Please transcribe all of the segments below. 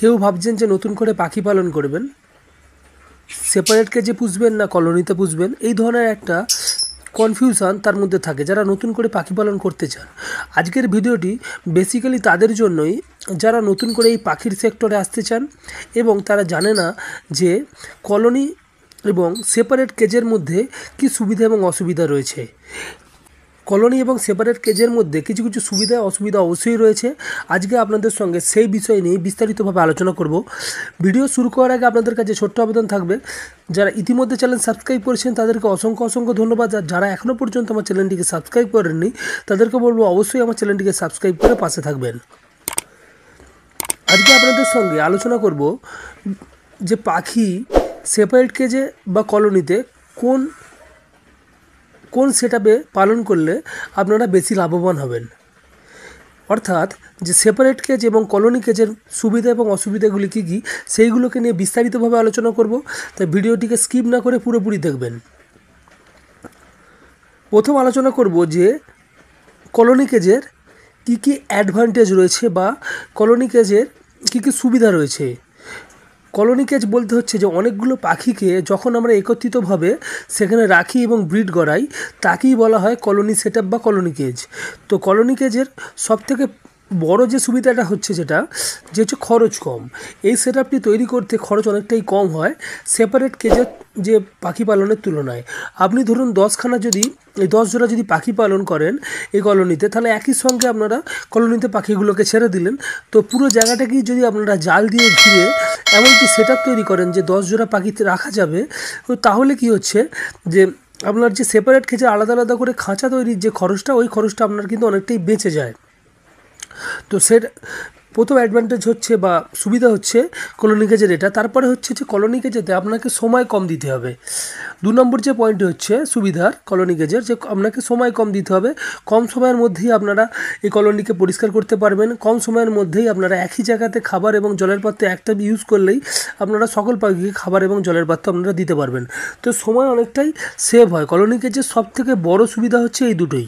কেউ ভাবছেন যে নতুন করে পাখি পালন করবেন, সেপারেট কেজে পুষবেন না কলোনিতে পুষবেন, এই ধরনের একটা কনফিউশন তার মধ্যে থাকে যারা নতুন করে পাখি পালন করতে চান। আজকের ভিডিওটি বেসিক্যালি তাদের জন্যই যারা নতুন করে এই পাখির সেক্টরে আসতে চান এবং তারা জানে না যে কলোনি এবং সেপারেট কেজের মধ্যে কী সুবিধা এবং অসুবিধা রয়েছে। কলোনি এবং সেপারেট কেজের মধ্যে কিছু কিছু সুবিধা অসুবিধা অবশ্যই রয়েছে। আজকে আপনাদের সঙ্গে সেই বিষয় নিয়ে বিস্তারিতভাবে আলোচনা করব। ভিডিও শুরু করার আগে আপনাদের কাছে ছোট্ট আবেদন থাকবে, যারা ইতিমধ্যে চ্যানেল সাবস্ক্রাইব করেছেন তাদেরকে অসংখ্য অসংখ্য ধন্যবাদ। আর যারা এখনও পর্যন্ত আমার চ্যানেলটিকে সাবস্ক্রাইব করেননি তাদেরকে বলবো অবশ্যই আমার চ্যানেলটিকে সাবস্ক্রাইব করে পাশে থাকবেন। আজকে আপনাদের সঙ্গে আলোচনা করব যে পাখি সেপারেট কেজে বা কলোনিতে কোন সেটআপে পালন করলে আপনারা বেশি লাভবান হবেন, অর্থাৎ যে সেপারেট কেজ এবং কলোনি কেজের সুবিধা এবং অসুবিধাগুলি কী কী সেইগুলোকে নিয়ে বিস্তারিতভাবে আলোচনা করব। তাই ভিডিওটিকে স্কিপ না করে পুরোপুরি দেখবেন। প্রথম আলোচনা করব যে কলোনি কেজের কী কী অ্যাডভান্টেজ রয়েছে বা কলোনি কেজের কী কী সুবিধা রয়েছে। কলোনি কেজ বলতে হচ্ছে যে অনেকগুলো পাখিকে যখন আমরা একত্রিতভাবে সেখানে রাখি এবং ব্রিড করাই তাকেই বলা হয় কলোনি সেটআপ বা কলোনি কেজ। তো কলোনি কেজের সবথেকে বড় যে সুবিধাটা হচ্ছে যেটা যে হচ্ছে খরচ কম। এই সেটআপটি তৈরি করতে খরচ অনেকটাই কম হয় সেপারেট কেজের যে পাখি পালনের তুলনায়। আপনি ধরুন 10 জোড়া যদি পাখি পালন করেন এই কলোনিতে, তাহলে একই সঙ্গে আপনারা কলোনিতে পাখিগুলোকে ছেড়ে দিলেন। তো পুরো জায়গাটাকেই যদি আপনারা জাল দিয়ে ঘিরে এমনকি সেটআপ তৈরি করেন যে 10 জোড়া পাখিতে রাখা যাবে, তো তাহলে কি হচ্ছে যে আপনার যে সেপারেট কেজে আলাদা আলাদা করে খাঁচা তৈরির যে খরচটা, ওই খরচটা আপনার কিন্তু অনেকটাই বেঁচে যায়। তো প্রথম অ্যাডভান্টেজ হচ্ছে বা সুবিধা হচ্ছে কলোনি কেজের এটা। তারপরে হচ্ছে যে কলোনি কেজেতে আপনাকে সময় কম দিতে হবে। 2 নম্বর যে পয়েন্টটি হচ্ছে সুবিধার কলোনি কেজের, যে আপনাকে সময় কম দিতে হবে। কম সময়ের মধ্যেই আপনারা এই কলোনিকে পরিষ্কার করতে পারবেন। কম সময়ের মধ্যেই আপনারা একই জায়গাতে খাবার এবং জলের পাত্র একটা ইউজ করলেই আপনারা সকল পাখিকে খাবার এবং জলের পাত্র আপনারা দিতে পারবেন। তো সময় অনেকটাই সেভ হয়। কলোনি কেজের সবথেকে বড় সুবিধা হচ্ছে এই দুটোই।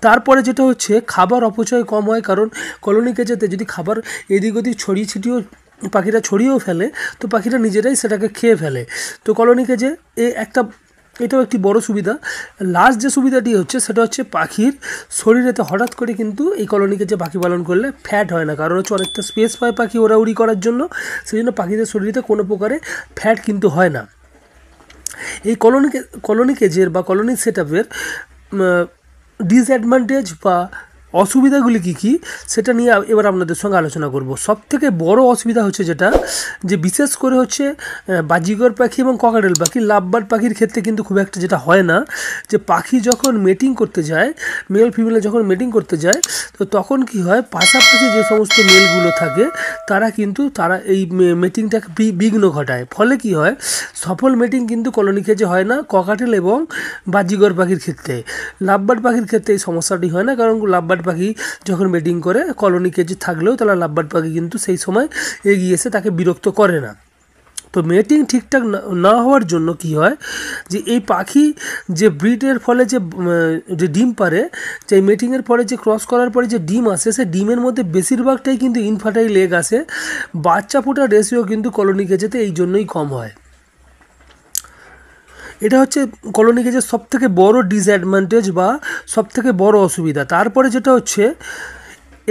তারপরে যেটা হচ্ছে খাবার অপচয় কম হয়, কারণ কলোনি কেজেতে যদি খাবার এদিক ওদিক ছড়িয়ে ছিটিয়েও পাখিরা ছড়িয়েও ফেলে তো পাখিরা নিজেরাই সেটাকে খেয়ে ফেলে। তো কলোনি কেজে এটাও একটি বড় সুবিধা। লাস্ট যে সুবিধাটি হচ্ছে সেটা হচ্ছে পাখির শরীরেতে হঠাৎ করে কিন্তু এই কলোনি কেজে পাখি পালন করলে ফ্যাট হয় না, কারণ হচ্ছে অনেকটা স্পেস পায় পাখি ওড়াউড়ি করার জন্য, সেই জন্য পাখিদের শরীরে কোনো প্রকারে ফ্যাট কিন্তু হয় না। এই কলোনি কেজের বা কলোনি সেটআপের ডিসঅ্যাডভান্টেজ বা অসুবিধাগুলি কী কী সেটা নিয়ে এবার আপনাদের সঙ্গে আলোচনা করব। সবথেকে বড় অসুবিধা হচ্ছে যেটা, যে বিশেষ করে হচ্ছে বাজিগর পাখি এবং ককাটেল পাখি, লাভবার্ড পাখির ক্ষেত্রে কিন্তু খুব একটা যেটা হয় না, যে পাখি যখন মেটিং করতে যায়, মেল ফিমেলে যখন মেটিং করতে যায়, তো তখন কি হয় পাশাপাশি যে সমস্ত মেলগুলো থাকে তারা এই মেটিংটাকে বিঘ্ন ঘটায়। ফলে কি হয় সফল মেটিং কিন্তু কলোনি কেজে হয় না ককাটেল এবং বাজিগর পাখির ক্ষেত্রে। লাভবার্ড পাখির ক্ষেত্রে এই সমস্যাটি হয় না, কারণ লাভবার্ড পাখি যখন মেটিং করে কলোনি কেজে থাকলেও তারা লাভবার্ড পাখি কিন্তু সেই সময় এগিয়ে এসে তাকে বিরক্ত করে না। তো মেটিং ঠিকঠাক না হওয়ার জন্য কি হয় যে এই পাখি যে ব্রিডের ফলে যে ডিম পারে, যে মেটিংয়ের পরে যে ক্রস করার পরে যে ডিম আসে, সে ডিমের মধ্যে বেশিরভাগটাই কিন্তু ইনফার্টাইল এগ আসে। বাচ্চা ফোটার রেশিও কিন্তু কলোনি কেজেতে এই জন্যই কম হয়। এটা হচ্ছে কলোনি কেজের সবথেকে বড় ডিসঅ্যাডভান্টেজ বা সবথেকে বড় অসুবিধা। তারপরে যেটা হচ্ছে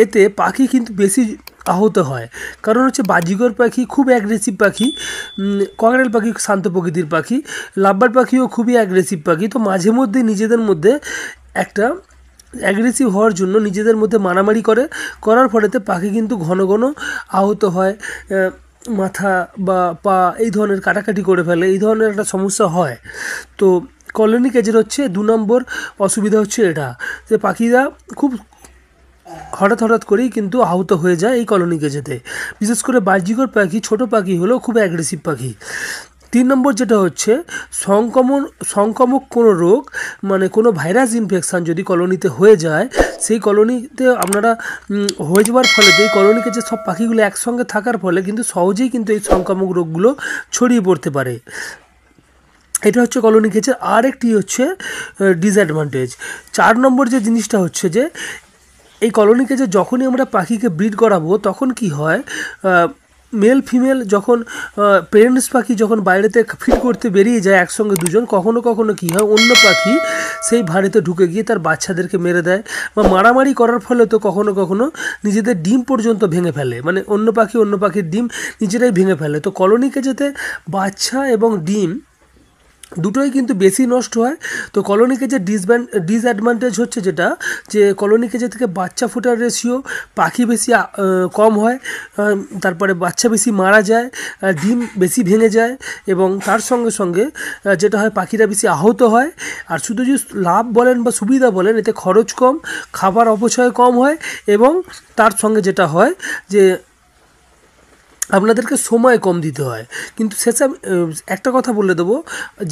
এতে পাখি কিন্তু বেশি আহত হয়, কারণ হচ্ছে বাজিগর পাখি খুব অ্যাগ্রেসিভ পাখি, ককাটেল পাখি শান্ত প্রকৃতির পাখি, লাভবার্ড পাখিও খুবই অ্যাগ্রেসিভ পাখি। তো মাঝে মধ্যে নিজেদের মধ্যে একটা অ্যাগ্রেসিভ হওয়ার জন্য নিজেদের মধ্যে মারামারি করার ফলেতে পাখি কিন্তু ঘন ঘন আহত হয়, মাথা বা পা এই ধরনের কাটাকাটি করে ফেলে, এই ধরনের একটা সমস্যা হয়। তো কলোনি কেজের হচ্ছে 2 নম্বর অসুবিধা হচ্ছে এটা, যে পাখিরা খুব হঠাৎ করেই কিন্তু আহত হয়ে যায় এই কলোনি কেজেতে। বিশেষ করে বাজিগর পাখি ছোট পাখি হলেও খুব অ্যাগ্রেসিভ পাখি। 3 নম্বর যেটা হচ্ছে সংক্রামক কোনো রোগ, মানে কোনো ভাইরাস ইনফেকশান যদি কলোনিতে হয়ে যায়, সেই কলোনিতে আপনারা হয়ে যাওয়ার ফলে এই কলোনি কেজে সব পাখিগুলো একসঙ্গে থাকার ফলে কিন্তু সহজেই কিন্তু এই সংক্রামক রোগগুলো ছড়িয়ে পড়তে পারে। এটা হচ্ছে কলোনি কেজের আরেকটি হচ্ছে ডিসঅ্যাডভান্টেজ। 4 নম্বর যে জিনিসটা হচ্ছে যে এই কলোনি কেজে যখনই আমরা পাখিকে ব্রিড করাবো তখন কি হয় মেল ফিমেল যখন পেরেন্টস পাখি যখন বাইরেতে ফিড করতে বেরিয়ে যায় একসঙ্গে দুজন, কখনো কখনো কী হয় অন্য পাখি সেই ভাঁড়েতে ঢুকে গিয়ে তার বাচ্চাদেরকে মেরে দেয় বা মারামারি করার ফলে তো কখনো কখনো নিজেদের ডিম পর্যন্ত ভেঙে ফেলে, মানে অন্য পাখির ডিম নিজেরাই ভেঙে ফেলে। তো কলোনি কেজেতে বাচ্চা এবং ডিম দুটোই কিন্তু বেশি নষ্ট হয়। তো কলোনি কেজের ডিসঅ্যাডভান্টেজ হচ্ছে যেটা, যে কলোনি কেজে থেকে বাচ্চা ফোটার রেশিও পাখি বেশি কম হয়, তারপরে বাচ্চা বেশি মারা যায়, ডিম বেশি ভেঙে যায়, এবং তার সঙ্গে সঙ্গে যেটা হয় পাখিরা বেশি আহত হয়। আর শুধু যে লাভ বলেন বা সুবিধা বলেন, এতে খরচ কম, খাবার অপচয় কম হয়, এবং তার সঙ্গে যেটা হয় যে আপনাদেরকে সময় কম দিতে হয়। কিন্তু শেষে একটা কথা বলে দেবো,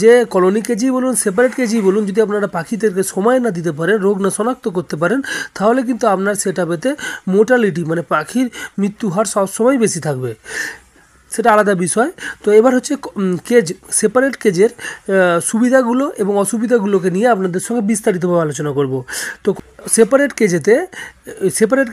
যে কলোনি কেজি বলুন সেপারেট কেজি বলুন, যদি আপনারা পাখিদেরকে সময় না দিতে পারেন, রোগ না শনাক্ত করতে পারেন, তাহলে কিন্তু আপনার সেটআপেতে মোর্টালিটি মানে পাখির মৃত্যু হার সবসময় বেশি থাকবে, সেটা আলাদা বিষয়। তো এবার হচ্ছে কেজ, সেপারেট কেজের সুবিধাগুলো এবং অসুবিধাগুলোকে নিয়ে আপনাদের সঙ্গে বিস্তারিতভাবে আলোচনা করব। তো সেপারেট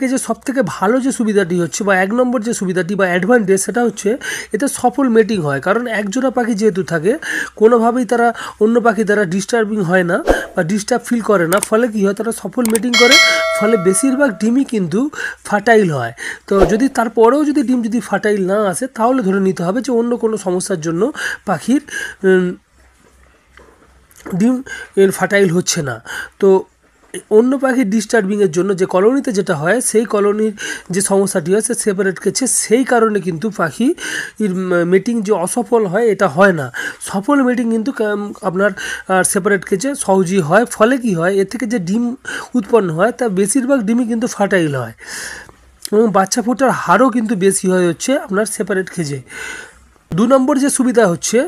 কেজের সবথেকে ভালো যে সুবিধাটি হচ্ছে বা 1 নম্বর যে সুবিধাটি বা অ্যাডভান্টেজ, সেটা হচ্ছে এতে সফল মেটিং হয়। কারণ একজোড়া পাখি যেহেতু থাকে, কোনোভাবেই তারা অন্য পাখি দ্বারা ডিস্টার্বিং হয় না বা ডিস্টার্ব ফিল করে না, ফলে কী হয় তারা সফল মেটিং করে, ফলে বেশিরভাগ ডিমই কিন্তু ফার্টাইল হয়। তো যদি তারপরেও যদি ডিম যদি ফার্টাইল না আসে, তাহলে ধরে নিতে হবে যে অন্য কোনো সমস্যার জন্য পাখির ডিম ফার্টাইল হচ্ছে না। তো অন্য পাখির ডিস্টার্বিংয়ের জন্য যে কলোনিতে যেটা হয়, সেই কলোনির যে সমস্যাটি হয় সে সেপারেট কেজে, সেই কারণে কিন্তু পাখির মিটিং যে অসফল হয় এটা হয় না। সফল মিটিং কিন্তু আপনার সেপারেট কেজে সহজেই হয়। ফলে কি হয়, এর থেকে যে ডিম উৎপন্ন হয় তা বেশিরভাগ ডিমই কিন্তু ফার্টাইল হয়, এবং বাচ্চা ফোটার হারও কিন্তু বেশি হয় হচ্ছে আপনার সেপারেট কেজে। 2 নম্বর যে সুবিধা হচ্ছে,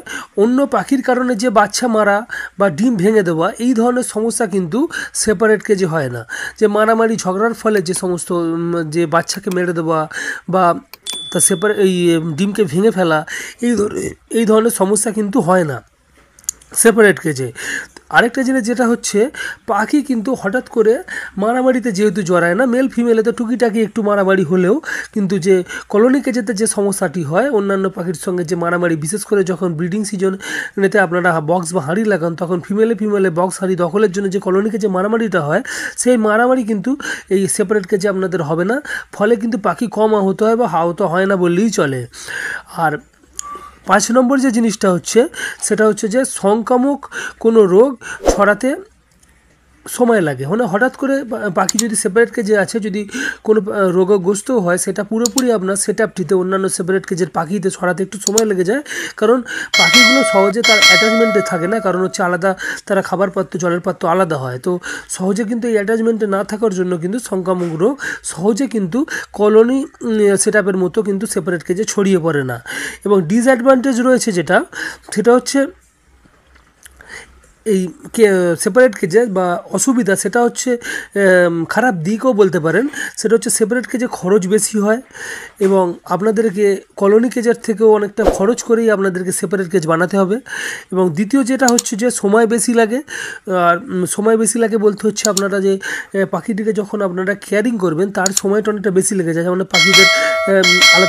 অন্য পাখির কারণে যে বাচ্চা মারা বা ডিম ভেঙে দেওয়া, এই ধরনের সমস্যা কিন্তু সেপারেট কেজে হয় না। যে মারামারি ঝগড়ার ফলে যে সমস্ত যে বাচ্চাকে মেরে দেওয়া বা তা এই ডিমকে ভেঙে ফেলা, এই ধরনের সমস্যা কিন্তু হয় না সেপারেট কেজে। আরেকটা জিনিস যেটা হচ্ছে, পাখি কিন্তু হঠাৎ করে মারামারিতে যেহেতু জড়ায় না, মেল ফিমেলেতে টুকিটাকি একটু মারামারি হলেও কিন্তু যে কলোনি কেজেতে যে সমস্যাটি হয় অন্যান্য পাখির সঙ্গে যে মারামারি, বিশেষ করে যখন ব্রিডিং সিজনেতে আপনারা বক্স বা হাঁড়ি লাগান, তখন ফিমেলে বক্স হাঁড়ি দখলের জন্য যে কলোনি কেজে মারামারিটা হয়, সেই মারামারি কিন্তু এই সেপারেট কেজে আপনাদের হবে না। ফলে কিন্তু পাখি কম আহত হয় বা আহত হয় না বললেই চলে। আর 5 নম্বর যে জিনিসটা হচ্ছে, সেটা হচ্ছে যে সংক্রামক কোনো রোগ ছড়াতে সময় লাগে। মানে হঠাৎ করে পাখি যদি সেপারেট কেজে আছে, যদি কোনো রোগগ্রস্তও হয়, সেটা পুরোপুরি আপনার সেটআপটিতে অন্যান্য সেপারেট কেজের পাখিতে ছড়াতে একটু সময় লেগে যায়। কারণ পাখিগুলো সহজে তার অ্যাটাচমেন্টে থাকে না, কারণ হচ্ছে আলাদা, তারা খাবার পাত্র জলের পাত্র আলাদা হয়। তো সহজে কিন্তু এই অ্যাটাচমেন্টে না থাকার জন্য কিন্তু সংক্রামক রোগ সহজে কিন্তু কলোনি সেটআপের মতো কিন্তু সেপারেট কেজে ছড়িয়ে পড়ে না। এবং ডিসঅ্যাডভান্টেজ রয়েছে যেটা, সেটা হচ্ছে এই সেপারেট কেজে বা অসুবিধা, সেটা হচ্ছে খারাপ দিকও বলতে পারেন। সেটা হচ্ছে সেপারেট কেজে খরচ বেশি হয়, এবং আপনাদেরকে কলোনি কেজের থেকেও অনেকটা খরচ করেই আপনাদেরকে সেপারেট কেজ বানাতে হবে। এবং দ্বিতীয় যেটা হচ্ছে যে সময় বেশি লাগে। আর সময় বেশি লাগে বলতে হচ্ছে, আপনারা যে পাখিটিকে যখন আপনারা কেয়ারিং করবেন, তার সময়টা অনেকটা বেশি লেগে যায়। যেমন পাখিদের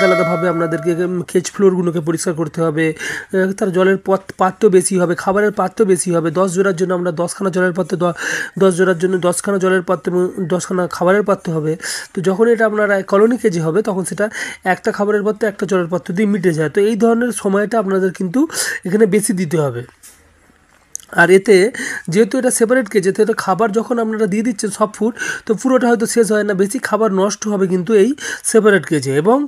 আলাদাভাবে আপনাদেরকে কেজ ফ্লোরগুলোকে পরিষ্কার করতে হবে, তার জলের পাত্র বেশি হবে, খাবারের পাত্র বেশি হবে। 10 জোড়ার জন্য আমরা 10খানা জলের পাত্র, 10 জোড়ার জন্য 10খানা জলের পাত্র এবং 10খানা খাবারের পাত্র হবে। তো যখন এটা আপনারা কলোনি কেজে হবে, তখন সেটা একটা খাবারের পাত্র একটা জলের পাত্র দিয়ে মিটে যায়। তো এই ধরনের সময়টা আপনাদের কিন্তু এখানে বেশি দিতে হবে। আর এতে যেহেতু এটা সেপারেট কেজে, তো খাবার যখন আপনারা দিয়ে দিচ্ছেন সব ফুড, তো পুরোটা হয়তো শেষ হয় না, বেশি খাবার নষ্ট হবে কিন্তু এই সেপারেট কেজে। এবং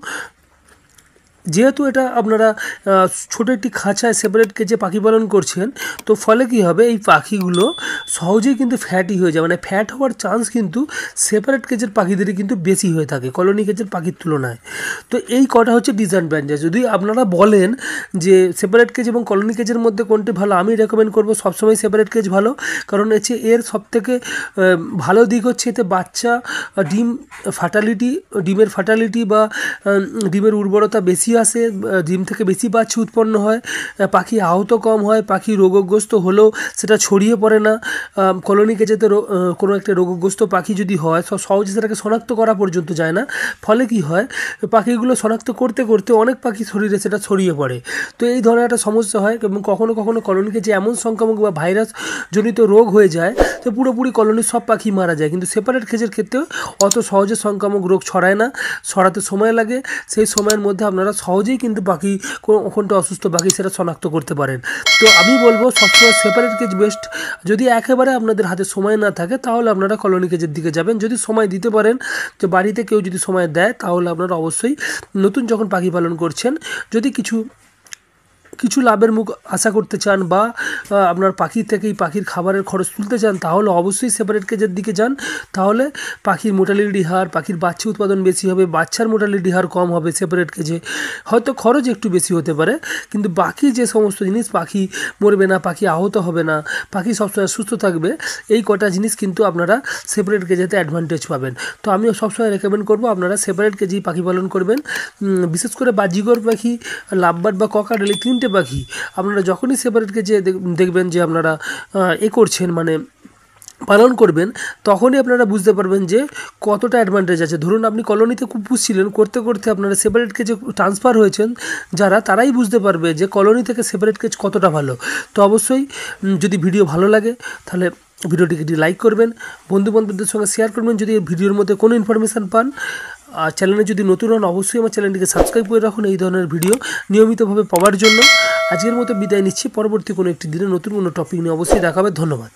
যেহেতু এটা আপনারা ছোটো একটি খাঁচায় সেপারেট কেজে পাখি পালন করছেন, তো ফলে কী হবে, এই পাখিগুলো সহজেই কিন্তু ফ্যাটি হয়ে যায়, মানে ফ্যাট হওয়ার চান্স কিন্তু সেপারেট কেজের পাখিদেরই কিন্তু বেশি হয়ে থাকে কলোনি কেজের পাখির তুলনায়। তো এই কটা হচ্ছে ডিসঅ্যাডভান্টেজ। যদি আপনারা বলেন যে সেপারেট কেজ এবং কলোনি কেজের মধ্যে কোনটি ভালো, আমি রেকমেন্ড করবো সবসময় সেপারেট কেজ ভালো। কারণ হচ্ছে এর সবথেকে ভালো দিক হচ্ছে, এতে বাচ্চা ডিমের ফার্টালিটি বা ডিমের উর্বরতা বেশি আসে, ডিম থেকে বেশি বাচ্চা উৎপন্ন হয়, পাখি আহত কম হয়, পাখি রোগগ্রস্ত হলেও সেটা ছড়িয়ে পড়ে না। কলোনি কেজেতে কোনো একটা রোগগ্রস্ত পাখি যদি হয় সহজে সেটাকে শনাক্ত করা পর্যন্ত যায় না। ফলে কি হয়, পাখিগুলো শনাক্ত করতে করতে অনেক পাখি শরীরে সেটা ছড়িয়ে পড়ে। তো এই ধরনের একটা সমস্যা হয় এবং কখনো কখনো কলোনি কেজে এমন সংক্রামক বা ভাইরাস জনিত রোগ হয়ে যায় তো পুরোপুরি কলোনির সব পাখি মারা যায়। কিন্তু সেপারেট কেজের ক্ষেত্রেও অত সহজে সংক্রামক রোগ ছড়ায় না, ছড়াতে সময় লাগে। সেই সময়ের মধ্যে আপনারা সহজেই কিন্তু পাখি কোনটা অসুস্থ পাখি সেটা শনাক্ত করতে পারেন। তো আমি বলবো সবসময় সেপারেট কেজ বেস্ট। যদি একেবারে আপনাদের হাতে সময় না থাকে তাহলে আপনারা কলোনি কেজের দিকে যাবেন। যদি সময় দিতে পারেন, যে বাড়িতে কেউ যদি সময় দেয়, তাহলে আপনারা অবশ্যই নতুন যখন পাখি পালন করছেন, যদি কিছু লাভের মুখ আশা করতে চান বা আপনার পাখির থেকেই পাখির খাবারের খরচ তুলতে চান, তাহলে অবশ্যই সেপারেট কেজের দিকে যান। তাহলে পাখির মোর্টালিটি হার, পাখির বাচ্চা উৎপাদন বেশি হবে, বাচ্চার মোর্টালিটি হার কম হবে সেপারেট কেজে। হয়তো খরচ একটু বেশি হতে পারে, কিন্তু বাকি যে সমস্ত জিনিস, পাখি মরবে না, পাখি আহত হবে না, পাখি সবসময় সুস্থ থাকবে, এই কটা জিনিস কিন্তু আপনারা সেপারেট কেজেতে অ্যাডভান্টেজ পাবেন। তো আমিও সবসময় রেকমেন্ড করবো আপনারা সেপারেট কেজেই পাখি পালন করবেন। বিশেষ করে বাজিগর পাখি, লাভবার্ড বা ককাটেল, এই তিনটে পাখি আপনারা যখনই সেপারেট কেজে দেখবেন যে আপনারা করছেন, মানে পালন করবেন, তখনই আপনারা বুঝতে পারবেন যে কতটা অ্যাডভান্টেজ আছে। ধরুন আপনি কলোনিতে পুষছিলেন, করতে করতে আপনারা সেপারেট কেজে ট্রান্সফার হয়েছেন, তারাই বুঝতে পারবে যে কলোনি থেকে সেপারেট কেজ কতটা ভালো। তো অবশ্যই যদি ভিডিও ভালো লাগে তাহলে ভিডিওটিকে একটি লাইক করবেন, বন্ধুবান্ধবদের সঙ্গে শেয়ার করবেন যদি এই ভিডিওর মধ্যে কোনো ইনফরমেশান পান। আর চ্যানেলে যদি নতুন হন অবশ্যই আমার চ্যানেলটিকে সাবস্ক্রাইব করে রাখুন এই ধরনের ভিডিও নিয়মিতভাবে পাওয়ার জন্য। আজকের মতো বিদায় নিচ্ছি, পরবর্তী কোনো একটি দিনে নতুন কোনো টপিক নিয়ে অবশ্যই দেখা হবে। ধন্যবাদ।